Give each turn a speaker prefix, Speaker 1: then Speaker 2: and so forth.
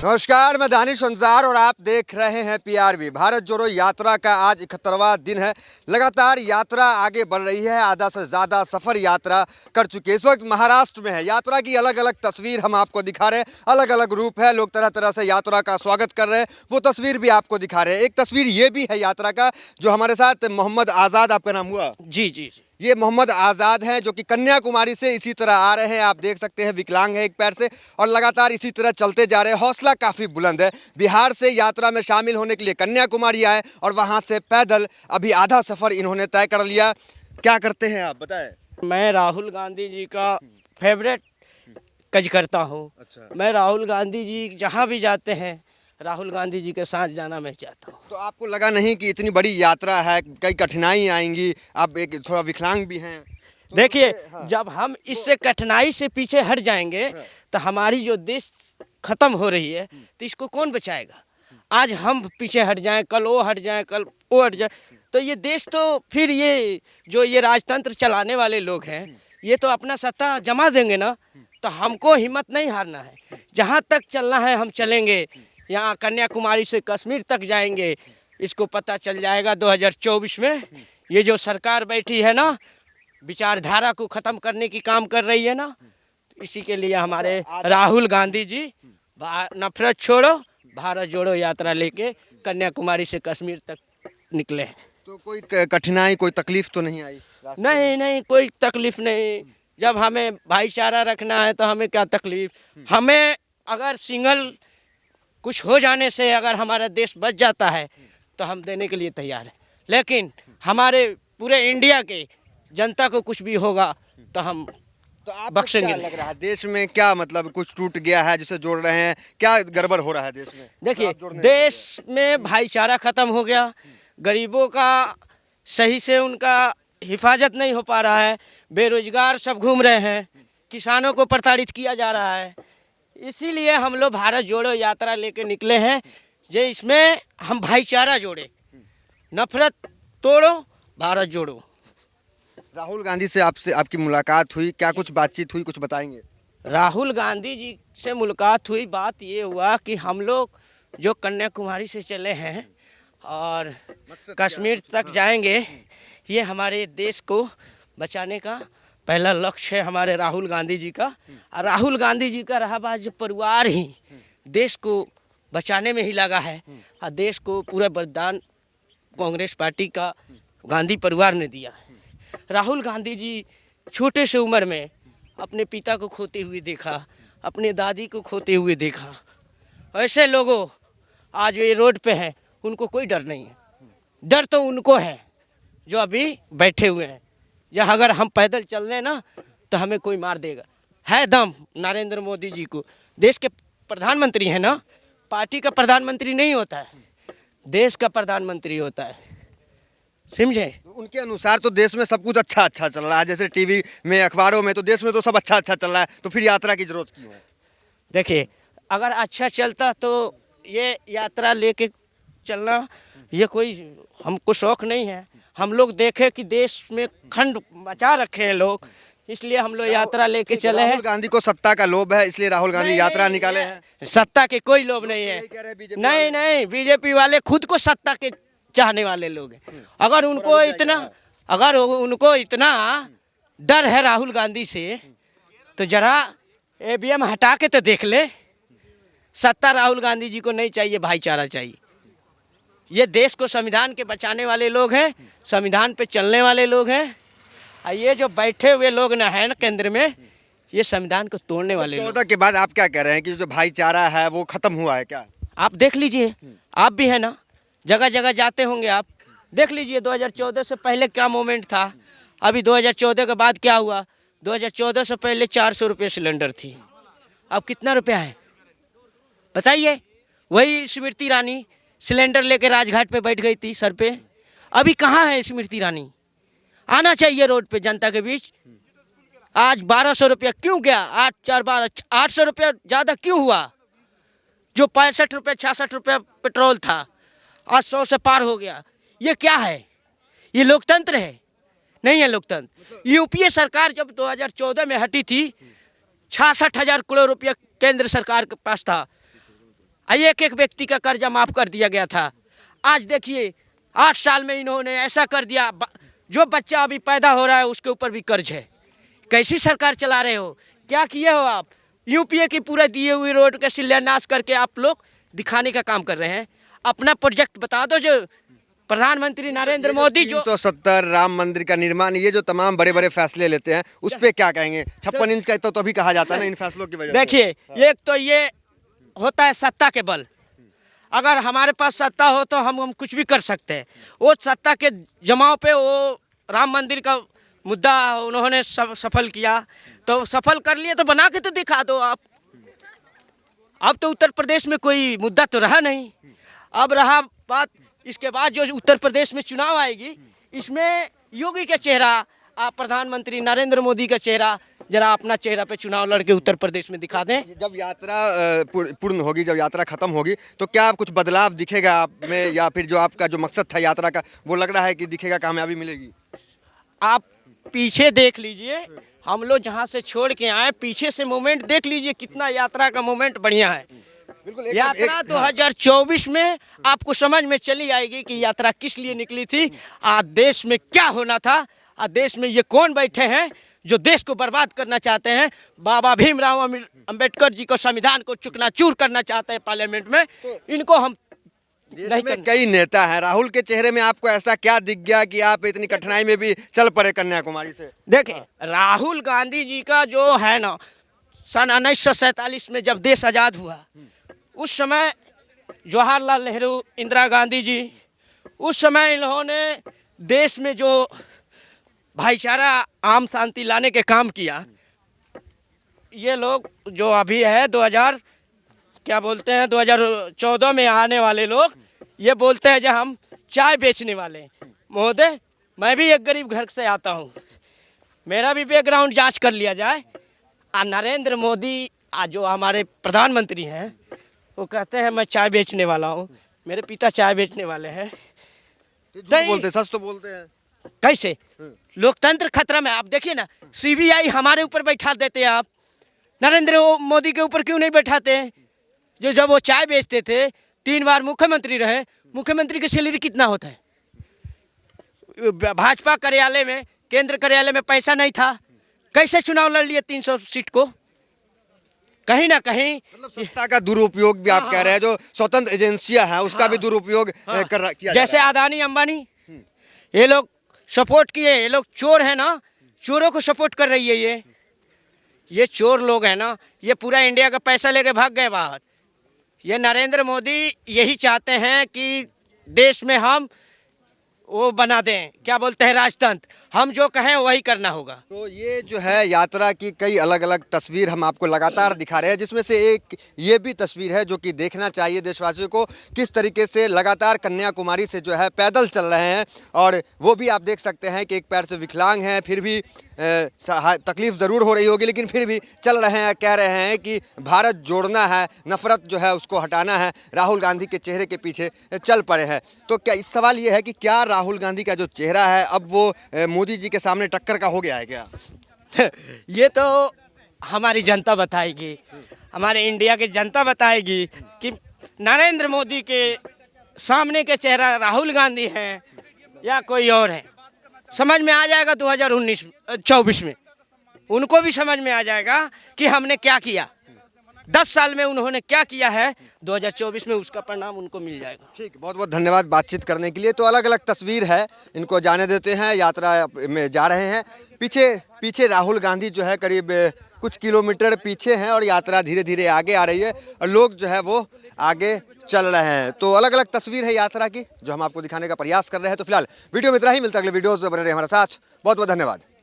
Speaker 1: नमस्कार, मैं दानिश अंसार और आप देख रहे हैं पीआरबी। भारत जोड़ो यात्रा का आज 71वां दिन है। लगातार यात्रा आगे बढ़ रही है। आधा से ज़्यादा सफ़र यात्रा कर चुकी है। इस वक्त महाराष्ट्र में है। यात्रा की अलग अलग तस्वीर हम आपको दिखा रहे हैं। अलग अलग रूप है, लोग तरह तरह से यात्रा का स्वागत कर रहे हैं। वो तस्वीर भी आपको दिखा रहे हैं। एक तस्वीर ये भी है यात्रा का, जो हमारे साथ मोहम्मद आज़ाद, आपका नाम हुआ?
Speaker 2: जी।
Speaker 1: ये मोहम्मद आज़ाद हैं, जो कि कन्याकुमारी से इसी तरह आ रहे हैं। आप देख सकते हैं, विकलांग है एक पैर से, और लगातार इसी तरह चलते जा रहे हैं। हौसला काफ़ी बुलंद है। बिहार से यात्रा में शामिल होने के लिए कन्याकुमारी आए और वहाँ से पैदल अभी आधा सफ़र इन्होंने तय कर लिया। क्या करते हैं आप, बताएं।
Speaker 2: मैं राहुल गांधी जी का फेवरेट कार्यकर्ता हूँ।
Speaker 1: अच्छा।
Speaker 2: मैं राहुल गांधी जी जहाँ भी जाते हैं, राहुल गांधी जी के साथ जाना मैं चाहता हूँ।
Speaker 1: तो आपको लगा नहीं कि इतनी बड़ी यात्रा है, कई कठिनाई आएंगी, आप एक थोड़ा विकलांग भी हैं, तो
Speaker 2: देखिए,
Speaker 1: हाँ।
Speaker 2: जब हम इससे कठिनाई से पीछे हट जाएंगे तो हमारी जो देश खत्म हो रही है, तो इसको कौन बचाएगा? आज हम पीछे हट जाएं, कल वो हट जाएं, कल वो हट जाए, तो ये देश तो फिर ये जो ये राजतंत्र चलाने वाले लोग हैं, ये तो अपना सत्ता जमा देंगे ना। तो हमको हिम्मत नहीं हारना है। जहाँ तक चलना है हम चलेंगे। यहाँ कन्याकुमारी से कश्मीर तक जाएंगे। इसको पता चल जाएगा 2024 में ये जो सरकार बैठी है ना, विचारधारा को ख़त्म करने की काम कर रही है ना। इसी के लिए हमारे राहुल गांधी जी नफरत छोड़ो भारत जोड़ो यात्रा लेके कन्याकुमारी से कश्मीर तक निकले हैं।
Speaker 1: तो कोई कठिनाई, कोई तकलीफ तो नहीं आई रास्ते में?
Speaker 2: नहीं, कोई तकलीफ नहीं। जब हमें भाईचारा रखना है तो हमें क्या तकलीफ। हमें अगर सिंगल कुछ हो जाने से अगर हमारा देश बच जाता है तो हम देने के लिए तैयार हैं। लेकिन हमारे पूरे इंडिया के जनता को कुछ भी होगा तो हम
Speaker 1: तो आपको
Speaker 2: बख्शेंगे
Speaker 1: क्या
Speaker 2: नहीं।
Speaker 1: लग रहा है, देश में क्या मतलब कुछ टूट गया है जिसे जोड़ रहे हैं? क्या गड़बड़ हो रहा है देश में?
Speaker 2: देखिए,
Speaker 1: आप जोड़ने
Speaker 2: देश में भाईचारा ख़त्म हो गया। गरीबों का सही से उनका हिफाजत नहीं हो पा रहा है। बेरोजगार सब घूम रहे हैं। किसानों को प्रताड़ित किया जा रहा है। इसीलिए हम लोग भारत जोड़ो यात्रा लेके निकले हैं। जे इसमें हम भाईचारा जोड़े, नफरत तोड़ो, भारत जोड़ो।
Speaker 1: राहुल गांधी से आपसे आपकी मुलाकात हुई, क्या कुछ बातचीत हुई, कुछ बताएंगे?
Speaker 2: राहुल गांधी जी से मुलाकात हुई। बात ये हुआ कि हम लोग जो कन्याकुमारी से चले हैं और कश्मीर तक जाएंगे, ये हमारे देश को बचाने का पहला लक्ष्य है हमारे राहुल गांधी जी का। और राहुल गांधी जी का रहा बात, जो परिवार ही देश को बचाने में ही लगा है, और देश को पूरा बलिदान कांग्रेस पार्टी का गांधी परिवार ने दिया है। राहुल गांधी जी छोटे से उम्र में अपने पिता को खोते हुए देखा, अपने दादी को खोते हुए देखा। ऐसे लोगों आज ये रोड पे हैं, उनको कोई डर नहीं है। डर तो उनको है जो अभी बैठे हुए हैं। या अगर हम पैदल चल रहे ना तो हमें कोई मार देगा। है दम नरेंद्र मोदी जी को। देश के प्रधानमंत्री हैं ना, पार्टी का प्रधानमंत्री नहीं होता है, देश का प्रधानमंत्री होता है, समझे?
Speaker 1: उनके अनुसार तो देश में सब कुछ अच्छा चल रहा है, जैसे टीवी में, अखबारों में, तो देश में तो सब अच्छा चल रहा है, तो फिर यात्रा की जरूरत क्यों है?
Speaker 2: देखिए, अगर अच्छा चलता तो ये यात्रा लेके चलना ये कोई हमको शौक नहीं है। हम लोग देखे कि देश में खंड मचा रखे हैं लोग, इसलिए हम लोग यात्रा लेके चले हैं।
Speaker 1: राहुल गांधी को सत्ता का लोभ है, इसलिए राहुल गांधी यात्रा निकाले हैं।
Speaker 2: सत्ता के कोई लोभ नहीं है। नहीं, बीजेपी वाले खुद को सत्ता के चाहने वाले लोग हैं। अगर उनको इतना डर है राहुल गांधी से, तो जरा ईवीएम हटा के तो देख ले। सत्ता राहुल गांधी जी को नहीं चाहिए, भाईचारा चाहिए। ये देश को संविधान के बचाने वाले लोग हैं, संविधान पे चलने वाले लोग हैं। और ये जो बैठे हुए लोग ना है ना केंद्र में, ये संविधान को तोड़ने वाले लोग।
Speaker 1: 14 के बाद आप क्या कह रहे हैं कि जो भाईचारा है वो खत्म हुआ है क्या?
Speaker 2: आप देख लीजिए, आप भी है ना, जगह जगह जाते होंगे, आप देख लीजिए 2014 से पहले क्या मोमेंट था, अभी 2014 के बाद क्या हुआ। 2014 से पहले 400 रुपये सिलेंडर थी, अब कितना रुपया है बताइए? वही स्मृति ईरानी सिलेंडर लेके राजघाट पे बैठ गई थी सर पे। अभी कहाँ है स्मृति ईरानी? आना चाहिए रोड पे जनता के बीच। आज 1200 रुपया क्यों गया? 800 रुपया ज़्यादा क्यों हुआ? जो 65 रुपये 66 रुपया पेट्रोल था, आज 100 से पार हो गया। ये क्या है? ये लोकतंत्र है? नहीं है लोकतंत्र। यूपीए सरकार जब 2014 में हटी थी, 66,000 करोड़ रुपया केंद्र सरकार के पास था। एक एक व्यक्ति का कर्जा माफ कर दिया गया था। आज देखिए 8 साल में इन्होंने ऐसा कर दिया, जो बच्चा अभी पैदा हो रहा है उसके ऊपर भी कर्ज है। कैसी सरकार चला रहे हो, क्या किए हो आप? यूपीए की पूरा दिए हुए रोड का शिलान्यास करके आप लोग दिखाने का काम कर रहे हैं। अपना प्रोजेक्ट बता दो। जो प्रधानमंत्री नरेंद्र मोदी जो
Speaker 1: 370 राम मंदिर का निर्माण, ये जो तमाम बड़े बड़े फैसले लेते हैं उस पे क्या कहेंगे? 56 इंच का तो अभी कहा जाता है ना इन फैसलों की वजह से।
Speaker 2: देखिए, एक तो ये होता है सत्ता के बल। अगर हमारे पास सत्ता हो तो हम कुछ भी कर सकते हैं। वो सत्ता के जमाव पे वो राम मंदिर का मुद्दा उन्होंने सफल किया, तो सफल कर लिए तो बना के तो दिखा दो आप। अब तो उत्तर प्रदेश में कोई मुद्दा तो रहा नहीं। अब रहा बात, इसके बाद जो उत्तर प्रदेश में चुनाव आएगी, इसमें योगी का चेहरा, आप प्रधानमंत्री नरेंद्र मोदी का चेहरा, जरा अपना चेहरा पे चुनाव लड़के उत्तर प्रदेश में दिखा दें।
Speaker 1: जब यात्रा पूर्ण होगी, जब यात्रा खत्म होगी, तो क्या कुछ बदलाव दिखेगा आप में, या फिर जो आपका जो मकसद था यात्रा का वो लग रहा है कि दिखेगा, कामयाबी मिलेगी?
Speaker 2: आप पीछे देख लीजिए, हम लोग जहाँ से छोड़ के आए पीछे से मोमेंट देख लीजिए, कितना यात्रा का मोमेंट बढ़िया है।
Speaker 1: बिल्कुल
Speaker 2: यात्रा 2024 में आपको समझ में चली आएगी कि यात्रा किस लिए निकली थी, आज देश में क्या होना था, आज देश में ये कौन बैठे हैं जो देश को बर्बाद करना चाहते हैं। बाबा भीमराव अंबेडकर जी को संविधान को चूर करना चाहते हैं पार्लियामेंट में। इनको हम नहीं
Speaker 1: में कई नेता हैं, राहुल के चेहरे में आपको ऐसा क्या दिख गया कि आप इतनी कठिनाई में भी चल पड़े कन्याकुमारी से?
Speaker 2: देखें, राहुल गांधी जी का जो है ना, सन 1947 में जब देश आज़ाद हुआ, उस समय जवाहरलाल नेहरू, इंदिरा गांधी जी, उस समय इन्होंने देश में जो भाईचारा, आम शांति लाने के काम किया। ये लोग जो अभी है 2014 में आने वाले लोग, ये बोलते हैं जो हम चाय बेचने वाले हैं। महोदय, मैं भी एक गरीब घर से आता हूँ, मेरा भी बैकग्राउंड जांच कर लिया जाए। नरेंद्र मोदी जो हमारे प्रधानमंत्री हैं, वो कहते हैं मैं चाय बेचने वाला हूँ, मेरे पिता चाय बेचने वाले हैं।
Speaker 1: बोलते, सच तो बोलते हैं।
Speaker 2: कैसे? लोकतंत्र खतरा में। आप देखिए ना, सीबीआई हमारे ऊपर बैठा देते हैं, आप नरेंद्र मोदी के ऊपर क्यों नहीं बैठाते हैं? जो जब वो चाय बेचते थे, 3 बार मुख्यमंत्री रहे, मुख्यमंत्री की सैलरी कितना होता है? भाजपा कार्यालय में, केंद्र कार्यालय में पैसा नहीं था, कैसे चुनाव लड़ लिए 300 सीट को? कहीं ना कहीं
Speaker 1: मतलब सत्ता का दुरुपयोग भी आप कह रहे हैं, जो स्वतंत्र एजेंसियां हैं उसका भी दुरुपयोग किया
Speaker 2: जैसे अदानी अंबानी, ये लोग सपोर्ट किए, ये लोग चोर है ना, चोरों को सपोर्ट कर रही है। ये चोर लोग हैं ना, ये पूरा इंडिया का पैसा लेके भाग गए बाहर। ये नरेंद्र मोदी यही चाहते हैं कि देश में हम वो बना दें, क्या बोलते हैं, राजतंत्र। हम जो कहें वही करना होगा।
Speaker 1: तो ये जो है यात्रा की कई अलग अलग तस्वीर हम आपको लगातार दिखा रहे हैं, जिसमें से एक ये भी तस्वीर है जो कि देखना चाहिए देशवासियों को, किस तरीके से लगातार कन्याकुमारी से जो है पैदल चल रहे हैं। और वो भी आप देख सकते हैं कि एक पैर से विकलांग हैं, फिर भी तकलीफ ज़रूर हो रही होगी, लेकिन फिर भी चल रहे हैं। कह रहे हैं कि भारत जोड़ना है, नफरत जो है उसको हटाना है, राहुल गांधी के चेहरे के पीछे चल पड़े हैं। तो क्या इस सवाल ये है कि क्या राहुल गांधी का जो चेहरा है अब वो मोदी जी के सामने टक्कर का हो गया है क्या?
Speaker 2: ये तो हमारी जनता बताएगी, हमारे इंडिया की जनता बताएगी कि नरेंद्र मोदी के सामने के चेहरा राहुल गांधी हैं या कोई और है। समझ में आ जाएगा 2024 में, उनको भी समझ में आ जाएगा कि हमने क्या किया, 10 साल में उन्होंने क्या किया है, 2024 में उसका परिणाम उनको मिल जाएगा।
Speaker 1: ठीक, बहुत बहुत धन्यवाद बातचीत करने के लिए। तो अलग अलग तस्वीर है, इनको जाने देते हैं। यात्रा में जा रहे हैं, पीछे राहुल गांधी जो है करीब कुछ किलोमीटर पीछे हैं और यात्रा धीरे धीरे आगे आ रही है और लोग जो है वो आगे चल रहे हैं। तो अलग अलग तस्वीर है यात्रा की जो हम आपको दिखाने का प्रयास कर रहे हैं। तो फिलहाल वीडियो में इतना ही, मिलता है अगले वीडियोज़ में, बने रहे हमारे साथ। बहुत बहुत धन्यवाद।